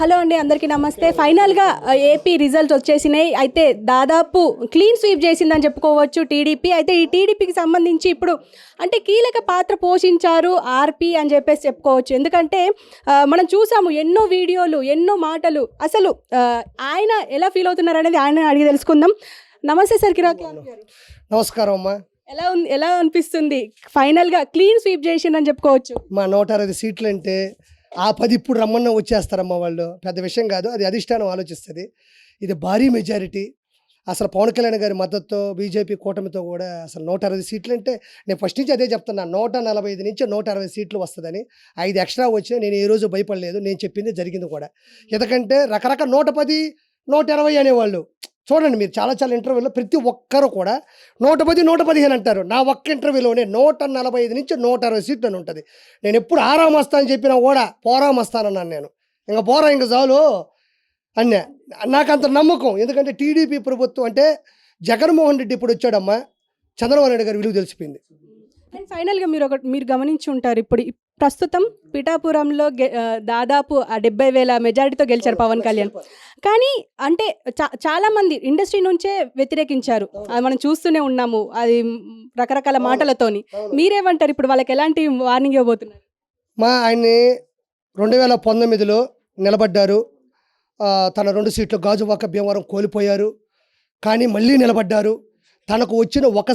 Hello అండి, అందరికీ నమస్తే. ఫైనల్గా ఏపీ రిజల్ట్స్ వచ్చేసినాయి. అయితే దాదాపు క్లీన్ స్వీప్ చేసిందని చెప్పుకోవచ్చు టీడీపీ. అయితే ఈ టీడీపీకి సంబంధించి ఇప్పుడు అంటే కీలక పాత్ర పోషించారు ఆర్పీ అని చెప్పేసి చెప్పుకోవచ్చు. ఎందుకంటే మనం చూసాము ఎన్నో వీడియోలు, ఎన్నో మాటలు. అసలు ఆయన ఎలా ఫీల్ అవుతున్నారు అనేది ఆయన అడిగి తెలుసుకుందాం. నమస్తే సార్, కిరాక్ గారు. నమస్కారం అమ్మా. ఎలా అనిపిస్తుంది ఫైనల్గా క్లీన్ స్వీప్ చేసిందని చెప్పుకోవచ్చు? మా 160 సీట్లు అంటే ఆ 10 ఇప్పుడు రమ్మన్నా వచ్చేస్తారమ్మా. వాళ్ళు పెద్ద విషయం కాదు, అది అధిష్టానం ఆలోచిస్తుంది. ఇది భారీ మెజారిటీ. అసలు పవన్ కళ్యాణ్ గారి మద్దతుతో బీజేపీ కూటమితో కూడా అసలు 160 సీట్లు అంటే నేను ఫస్ట్ నుంచి అదే చెప్తున్నా, 145 నుంచి 160 సీట్లు వస్తుందని. 5 ఎక్స్ట్రా వచ్చినా నేను ఏ రోజు భయపడలేదు. నేను చెప్పింది జరిగింది కూడా. ఎందుకంటే రకరకాల 110, 120 అనేవాళ్ళు చూడండి. మీరు చాలా ఇంటర్వ్యూలో ప్రతి ఒక్కరు కూడా 110, 115 అంటారు. నా ఒక్క ఇంటర్వ్యూలోనే 145 నుంచి 160 సీట్లు అని ఉంటుంది. నేను ఎప్పుడు ఆరామస్తా అని చెప్పినా కూడా పోరామస్తానన్నాను నేను. ఇంకా పోరా ఇంకా చాలు అన్నా. నాకు అంత నమ్మకం. ఎందుకంటే టీడీపీ ప్రభుత్వం అంటే జగన్మోహన్ రెడ్డి ఇప్పుడు వచ్చాడమ్మా, చంద్రబాబు నాయుడు గారి విలువ తెలిసిపోయింది. అండ్ ఫైనల్గా మీరు గమనించి ఉంటారు, ఇప్పుడు ప్రస్తుతం పిఠాపురంలో దాదాపు 70,000 మెజారిటీతో గెలిచారు పవన్ కళ్యాణ్. కానీ అంటే చాలామంది ఇండస్ట్రీ నుంచే వ్యతిరేకించారు. అది మనం చూస్తూనే ఉన్నాము, అది రకరకాల మాటలతోని. మీరేమంటారు? ఇప్పుడు వాళ్ళకి ఎలాంటి వార్నింగ్ ఇవ్వబోతున్నారు? ఆయన్ని 2019లో నిలబడ్డారు. తన 2 సీట్లు గాజువాక భీమవరం కోల్పోయారు. కానీ మళ్ళీ నిలబడ్డారు. తనకు వచ్చిన ఒక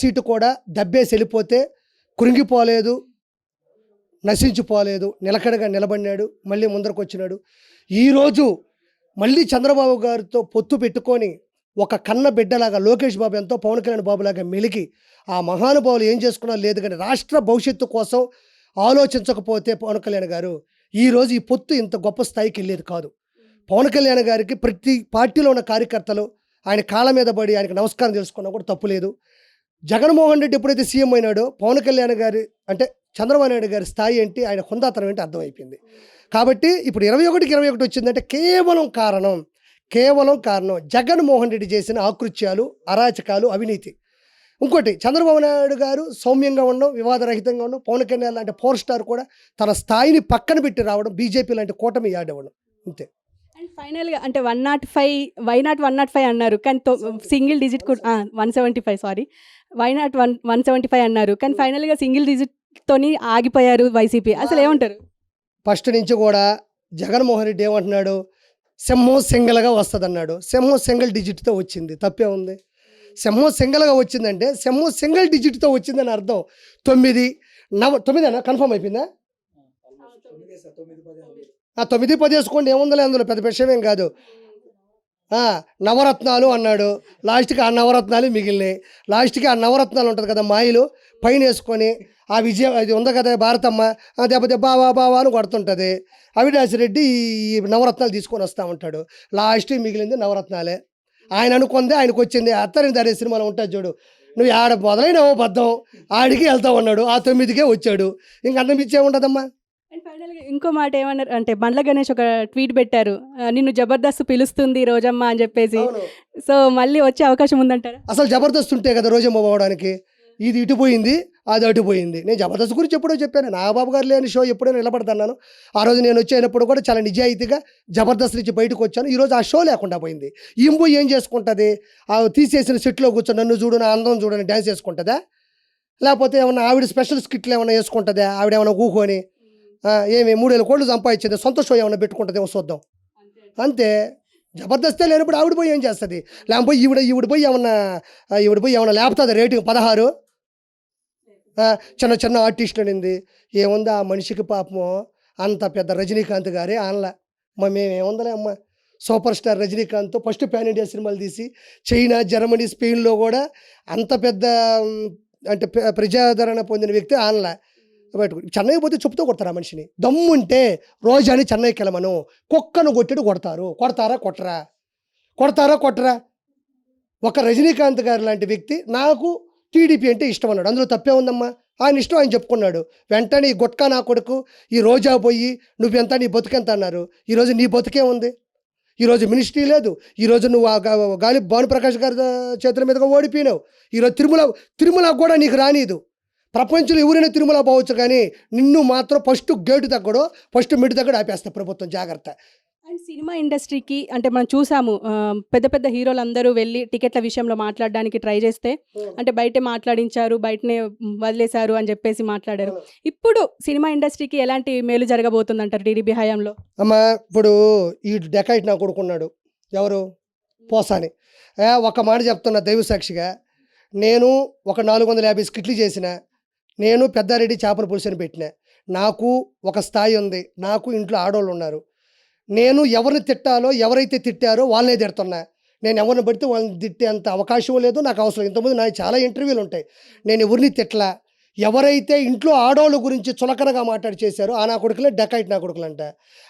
సీటు కూడా దబ్బేసి వెళ్ళిపోతే కృంగిపోలేదు, నశించిపోలేదు, నిలకడగా నిలబడినాడు. మళ్ళీ ముందరకు వచ్చినాడు. ఈరోజు మళ్ళీ చంద్రబాబు గారితో పొత్తు పెట్టుకొని ఒక కన్న బిడ్డలాగా లోకేష్ బాబు ఎంతో పవన్ కళ్యాణ్ బాబులాగా మెలికి ఆ మహానుభావులు ఏం చేసుకున్నా లేదు. కానీ రాష్ట్ర భవిష్యత్తు కోసం ఆలోచించకపోతే పవన్ కళ్యాణ్ గారు ఈరోజు ఈ పొత్తు ఇంత గొప్ప స్థాయికి వెళ్ళేది కాదు. పవన్ కళ్యాణ్ గారికి ప్రతి పార్టీలో ఉన్న కార్యకర్తలు ఆయన కాళ్ళ మీద పడి ఆయనకు నమస్కారం తెలుసుకున్నా కూడా తప్పు లేదు. జగన్మోహన్ రెడ్డి ఎప్పుడైతే సీఎం అయినాడో పవన్ కళ్యాణ్ గారి అంటే చంద్రబాబు నాయుడు గారి స్థాయి ఏంటి, ఆయన హుందాతనం ఏంటి అర్థమైపోయింది. కాబట్టి ఇప్పుడు 21కి 21 వచ్చిందంటే కేవలం కారణం జగన్మోహన్ రెడ్డి చేసిన ఆకృత్యాలు, అరాచకాలు, అవినీతి. ఇంకోటి చంద్రబాబు నాయుడు గారు సౌమ్యంగా ఉండడం, వివాదరహితంగా ఉండడం, పవన్ కళ్యాణ్ లాంటి 4 స్టార్ కూడా తన స్థాయిని పక్కన పెట్టి రావడం, బీజేపీ లాంటి కూటమి యాడ్ అవ్వడం, అంతే. అండ్ ఫైనల్గా అంటే 105 వైనాట్ 105 అన్నారు. కానీ సింగిల్ డిజిట్ 175 సారీ వైనాట్ 175 అన్నారు. కానీ ఫైనల్గా సింగిల్ డిజిట్తోని ఆగిపోయారు వైసీపీ. అసలు ఏమంటారు? ఫస్ట్ నుంచి కూడా జగన్మోహన్ రెడ్డి ఏమంటున్నాడు, సింహం సింగిల్గా వస్తుంది అన్నాడు. సింహం సింగిల్ డిజిట్తో వచ్చింది, తప్పే ఉంది. సింహం సింగిల్గా వచ్చిందంటే సింహం సింగిల్ డిజిట్తో వచ్చిందని అర్థం. 9 అన్న కన్ఫర్మ్ అయిపోయిందా? 9-10 వేసుకోండి, ఏముందలే, అందులో పెద్ద విషయం కాదు. నవరత్నాలు అన్నాడు. లాస్ట్కి ఆ నవరత్నాలు మిగిలినాయి. లాస్ట్కి ఆ నవరత్నాలు ఉంటుంది కదా మాయిలు పైన వేసుకొని ఆ విజయం అది ఉంది కదా భారతమ్మ, దెబ్బ బావా అని కొడుతుంటుంది. అవినాష్ రెడ్డి ఈ నవరత్నాలు తీసుకొని వస్తూ ఉంటాడు. లాస్ట్కి మిగిలింది నవరత్నాలే. ఆయన అనుకుంది ఆయనకు వచ్చింది. అత్తని దారే సినిమాలో ఉంటుంది చూడు, నువ్వు ఆడ మొదలైనవో బద్దం ఆడికి వెళ్తావు అన్నాడు. ఆ 9కే వచ్చాడు. ఇంక అన్నం ఇచ్చే ఉండదమ్మా. అండ్ ఫైనల్గా ఇంకో మాట ఏమన్నారు అంటే, బండ్ల గణేష్ ఒక ట్వీట్ పెట్టారు, నిన్ను జబర్దస్త్ పిలుస్తుంది రోజమ్మ అని చెప్పేసి. సో మళ్ళీ వచ్చే అవకాశం ఉందంటారా? అసలు జబర్దస్త్ ఉంటే కదా రోజమ్మ పోవడానికి. ఇది ఇటు పోయింది, అది అటు పోయింది. నేను జబర్దస్త్ గురించి ఎప్పుడో చెప్పాను. నాగబాబు గారు లేని షో ఎప్పుడో నిలబడతాను. ఆ రోజు నేను వచ్చేటప్పుడు కూడా చాలా నిజాయితీగా జబర్దస్త్ నుంచి బయటకు వచ్చాను. ఈరోజు ఆ షో లేకుండా పోయింది. ఇంబు ఏం చేసుకుంటుంది? ఆ తీసేసిన సెట్లో కూర్చొని నన్ను చూడు, నా అందం చూడని డ్యాన్స్ చేసుకుంటుందా? లేకపోతే ఏమన్నా ఆవిడ స్పెషల్ స్కిట్లు ఏమైనా వేసుకుంటుందా? ఆవిడ ఏమైనా కూకొని ఏమి 3,000 కోట్లు సంపాదించింది, సొంత షో ఏమైనా పెట్టుకుంటుందేమో చూద్దాం, అంతే. జబర్దస్తే లేనప్పుడు ఆవిడ పోయి ఏం చేస్తుంది? లేకపోతే ఈవిడ పోయి ఏమన్నా లేపుతుంది రేటింగ్ 16. చిన్న ఆర్టిస్టులు అనింది. ఏముంది ఆ మనిషికి పాపము, అంత పెద్ద రజనీకాంత్ గారే ఆన్ల. మేమేముందలే అమ్మ, super star Rajinikanth first pan India సినిమాలు తీసి చైనా, జర్మనీ, స్పెయిన్లో కూడా అంత పెద్ద అంటే ప్రజాదరణ పొందిన వ్యక్తి ఆన్ల. చెన్నై పోతే చెప్పుతో కొడతారు ఆ మనిషిని. దమ్ముంటే రోజాని చెన్నైకి వెళ్ళమను. కుక్కను కొట్టిడు కొడతారా కొట్టరా? ఒక రజనీకాంత్ గారు లాంటి వ్యక్తి నాకు టీడీపీ అంటే ఇష్టం అన్నాడు. అందులో తప్పే ఉందమ్మా. ఆయన ఇష్టం ఆయన చెప్పుకున్నాడు. వెంటనే ఈ గుట్కా నా కొడుకు, ఈ రోజా పోయి నువ్వెంత, నీ బతుకెంత అన్నారు. ఈరోజు నీ బతుకే ఉంది. ఈరోజు మినిస్ట్రీ లేదు. ఈరోజు నువ్వు గాలి భానుప్రకాష్ గారి చేతుల మీదుగా ఓడిపోయినావు. ఈరోజు తిరుమల కూడా నీకు రానీదు. ప్రపంచంలో ఎవరైనా తిరుమల పోవచ్చు కానీ నిన్ను మాత్రం ఫస్ట్ గేటు దగ్గర ఫస్ట్ మిడ్ దగ్గర ఆపేస్తా ప్రభుత్వం, జాగ్రత్త. అండ్ సినిమా ఇండస్ట్రీకి అంటే మనం చూసాము పెద్ద పెద్ద హీరోలందరూ వెళ్ళి టికెట్ల విషయంలో మాట్లాడడానికి ట్రై చేస్తే అంటే బయటే మాట్లాడించారు, బయటనే వదిలేశారు అని చెప్పేసి మాట్లాడారు. ఇప్పుడు సినిమా ఇండస్ట్రీకి ఎలాంటి మేలు జరగబోతుంది అంటారు టీడీపీ హయాంలో? అమ్మ ఇప్పుడు ఈ డెకాయిట్ నా కొడుకున్నాడు ఎవరు, పోసాని. ఒక మాట చెప్తున్నా దైవ సాక్షిగా, నేను ఒక 450 స్కిట్లు చేసిన, నేను పెద్దారెడ్డి చేపల పులుసుని పెట్టిన, నాకు ఒక స్థాయి ఉంది, నాకు ఇంట్లో ఆడవాళ్ళు ఉన్నారు. నేను ఎవరిని తిట్టాలో ఎవరైతే తిట్టారో వాళ్ళనే తిడుతున్నా. నేను ఎవరిని పడితే వాళ్ళని తిట్టేంత అవకాశం లేదు, నాకు అవసరం. ఇంతకుముందు నాకు చాలా ఇంటర్వ్యూలు ఉంటాయి, నేను ఎవరిని తిట్టలా. ఎవరైతే ఇంట్లో ఆడవాళ్ళ గురించి చులకనగా మాట్లాడి చేశారో ఆ నా కొడుకులే డెకాయిట్ నా కొడుకులు అంట.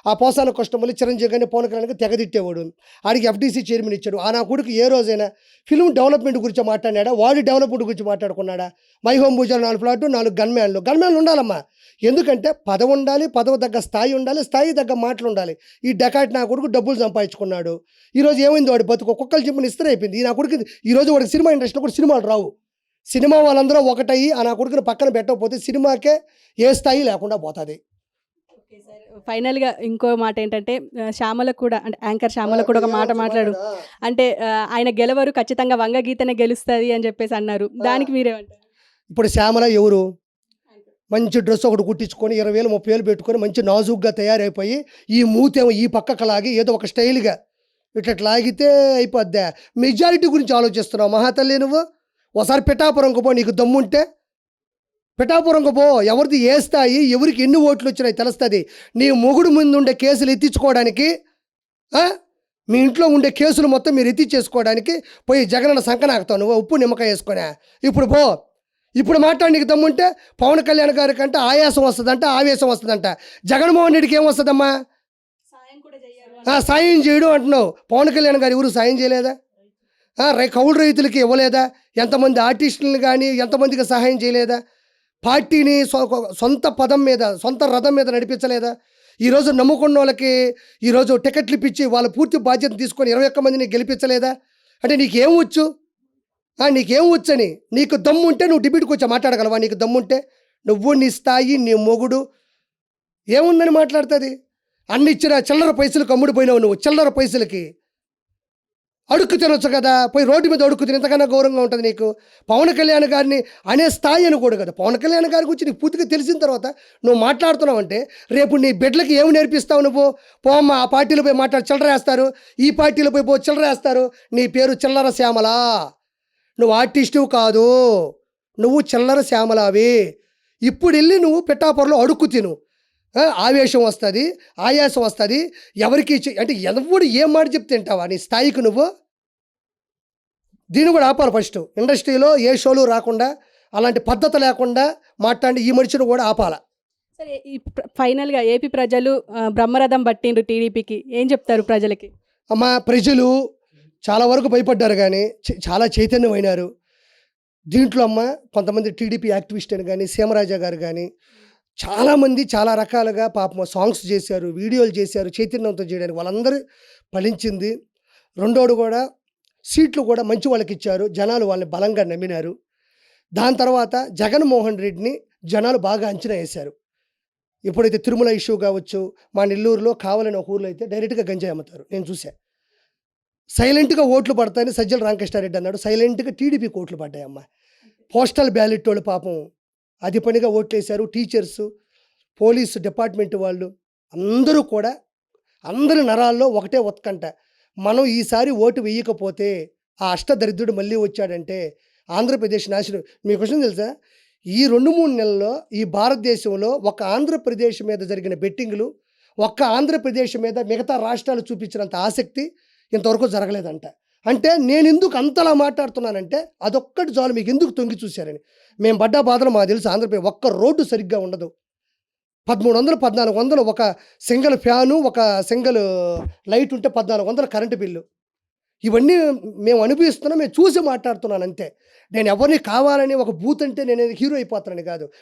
ఆ పోసాన కష్టమల్లి చిరంజీవి కానీ పవన్ కళ్యాణ్కి తెగదిట్టేవాడు, ఆడికి ఎఫ్డీసీ చైర్మన్ ఇచ్చాడు. ఆ నా కొడుకు ఏ రోజైనా ఫిల్మ్ డెవలప్మెంట్ గురించి మాట్లాడాడా, వాడి డెవలప్మెంట్ గురించి మాట్లాడుకున్నాడా? మై హోమ్ భూజాలు 4 ఫ్లాట్లు 4 గన్మ్యాన్లు ఉండాలమ్మా. ఎందుకంటే పదవి ఉండాలి, పదవి తగ్గ స్థాయి ఉండాలి, స్థాయి తగ్గ మాటలు ఉండాలి. ఈ డెకాయిట్ నా కొడుకు డబ్బులు సంపాదించుకున్నాడు. ఈరోజు ఏమైంది, వాడి బతుకు కుక్కలు చెప్పిన ఇస్త్రీ అయిపోయింది. ఈ నా కొడుకు ఈరోజు వాడికి సినిమా ఇండస్ట్రీలో కూడా సినిమాలు రావు. సినిమా వాళ్ళందరూ ఒకటయ్యి ఆ నా కొడుకుని పక్కన పెట్టకపోతే సినిమాకే ఏ స్థాయి లేకుండా పోతుంది. ఫైనల్గా ఇంకో మాట ఏంటంటే శ్యామల కూడా అంటే యాంకర్ శ్యామల కూడా ఒక మాట మాట్లాడు అంటే ఆయన గెలవరు, ఖచ్చితంగా వంగగీతనే గెలుస్తుంది అని చెప్పేసి అన్నారు. దానికి మీరేమంటారు? ఇప్పుడు శ్యామల ఎవరు, మంచి డ్రెస్ ఒకటి కుట్టించుకొని 20,000 30,000 పెట్టుకొని మంచి నాజుగ్గా తయారైపోయి ఈ మూతేమో ఈ పక్కకు లాగి ఏదో ఒక స్టైల్గా ఇట్లా లాగితే అయిపోద్దా? మెజారిటీ గురించి ఆలోచిస్తున్నావు మహాతల్లి నువ్వు. ఒకసారి పిఠాపురంకు పో, నీకు దమ్ముంటే పిఠాపురంకు పో. ఎవరిది ఏ స్థాయి, ఎవరికి ఎన్ని ఓట్లు వచ్చినాయి తెలుస్తుంది. నీ మొగుడు ముందు ఉండే కేసులు ఎత్తించుకోవడానికి, మీ ఇంట్లో ఉండే కేసులు మొత్తం మీరు ఎత్తించేసుకోవడానికి పోయి జగనన్న సంకనాకుతావు నువ్వు, ఉప్పు నిమ్మకాయ వేసుకునే. ఇప్పుడు పో, ఇప్పుడు మాట్లాడి నీకు దమ్ముంటే పవన్ కళ్యాణ్ గారి కంటే ఆయాసం వస్తుందంట, ఆవేశం వస్తుందంట. జగన్మోహన్ రెడ్డికి ఏం వస్తుందమ్మా? సాయం చేయడం అంటున్నావు. పవన్ కళ్యాణ్ గారు ఎవరు సాయం చేయలేదా? కౌలు రైతులకి ఇవ్వలేదా? ఎంతమంది ఆర్టిస్టులను కానీ ఎంతమందికి సహాయం చేయలేదా? పార్టీని సొంత పదం మీద సొంత రథం మీద నడిపించలేదా? ఈరోజు నమ్ముకున్న వాళ్ళకి ఈరోజు టికెట్లు ఇప్పించి వాళ్ళ పూర్తి బాధ్యత తీసుకొని 21 మందిని గెలిపించలేదా? అంటే నీకేం వచ్చు, నీకేం వచ్చని? నీకు దమ్ము ఉంటే నువ్వు డిబేట్కి వచ్చి మాట్లాడగలవా? నీకు దమ్ముంటే నువ్వు, నీ స్థాయి, నీ మొగుడు ఏముందని మాట్లాడుతుంది? అన్ని ఇచ్చిన చిల్లర పైసలకు అమ్ముడిపోయినావు నువ్వు. చిల్లర పైసలకి అడుక్కు తినొచ్చు కదా, పోయి రోడ్డు మీద అడుక్కు తిని ఎంతకన్నా గౌరవంగా ఉంటుంది నీకు. పవన్ కళ్యాణ్ గారిని అనే స్థాయి అని కూడా కదా. పవన్ కళ్యాణ్ గారి గురించి నీకు పూర్తిగా తెలిసిన తర్వాత నువ్వు మాట్లాడుతున్నావు అంటే రేపు నీ బిడ్డలకి ఏమి నేర్పిస్తావు నువ్వు? పోమ్మ, ఆ పార్టీలో పోయి మాట్లాడి చిల్లర వేస్తారు, ఈ పార్టీలో పోయి చిల్లర వేస్తారు. నీ పేరు చిల్లర శ్యామల, నువ్వు ఆర్టిస్టు కాదు, నువ్వు చిల్లర శ్యామలావి. ఇప్పుడు వెళ్ళి నువ్వు పిఠాపురంలో అడుక్కు తిను, ఆవేశం వస్తుంది, ఆయాసం వస్తుంది. ఎవరికి అంటే ఎవడు ఏం మాట చెప్తే తింటావా? నీ స్థాయికి నువ్వు. దీన్ని కూడా ఆపాలి ఫస్ట్. ఇండస్ట్రీలో ఏ షోలు రాకుండా, అలాంటి పద్ధతి లేకుండా మాట్లాడి ఈ మనిషిని కూడా ఆపాల. సరే, ఫైనల్గా ఏపీ ప్రజలు బ్రహ్మరథం పట్టిండ్రు టీడీపీకి, ఏం చెప్తారు ప్రజలకి? అమ్మ, ప్రజలు చాలా వరకు భయపడ్డారు కానీ చాలా చైతన్యమైనారు. దీంట్లో అమ్మ కొంతమంది టీడీపీ యాక్టివిస్ట్ అని కానీ సీమరాజా గారు కానీ చాలామంది చాలా రకాలుగా పాపం సాంగ్స్ చేశారు, వీడియోలు చేశారు చైతన్యవంతం చేయడానికి. వాళ్ళందరూ ఫలించింది. రెండోడు కూడా సీట్లు కూడా మంచి వాళ్ళకి ఇచ్చారు, జనాలు వాళ్ళని బలంగా నమ్మినారు. దాని తర్వాత జగన్మోహన్ రెడ్డిని జనాలు బాగా అంచనా వేశారు. ఎప్పుడైతే తిరుమల ఇష్యూ కావచ్చు, మా నెల్లూరులో కావాలని ఒక ఊర్లో అయితే డైరెక్ట్గా గంజాయి అమ్ముతారు, నేను చూశాను. సైలెంట్గా ఓట్లు పడతాయని సజ్జల రామకృష్ణారెడ్డి అన్నాడు, సైలెంట్గా టీడీపీకి ఓట్లు పడ్డాయమ్మ. పోస్టల్ బ్యాలెట్ వాళ్ళు పాపం అది పనిగా ఓట్లేశారు. టీచర్సు, పోలీసు డిపార్ట్మెంట్ వాళ్ళు అందరూ కూడా అందరి నరాల్లో ఒకటే ఉత్కంఠ, మనం ఈసారి ఓటు వేయకపోతే ఆ అష్టదరిద్రుడు మళ్ళీ వచ్చాడంటే ఆంధ్రప్రదేశ్ నాశనం. మీకు విషయం తెలుసా, ఈ 2-3 నెలల్లో ఈ భారతదేశంలో ఒక ఆంధ్రప్రదేశ్ మీద జరిగిన బెట్టింగ్లు, ఒక్క ఆంధ్రప్రదేశ్ మీద మిగతా రాష్ట్రాలు చూపించినంత ఆసక్తి ఇంతవరకు జరగలేదంట. అంటే నేను ఎందుకు అంతలా మాట్లాడుతున్నానంటే అదొక్కటి చాలు మీకు ఎందుకు తొంగి చూశారని. మేము పడ్డ బాధలు మాకు తెలుసు. ఆంధ్రప్రదేశ్ ఒక్క రోడ్డు సరిగ్గా ఉండదు. 1300 1400 ఒక సింగిల్ ఫ్యాను, ఒక సింగిల్ లైట్ ఉంటే 1400 కరెంటు బిల్లు. ఇవన్నీ మేము అనుభవిస్తున్నాం, మేము చూసి మాట్లాడుతున్నాను అంతే. నేను ఎవరిని కావాలని ఒక బూత్ అంటే నేను హీరో అయిపోతానని కాదు.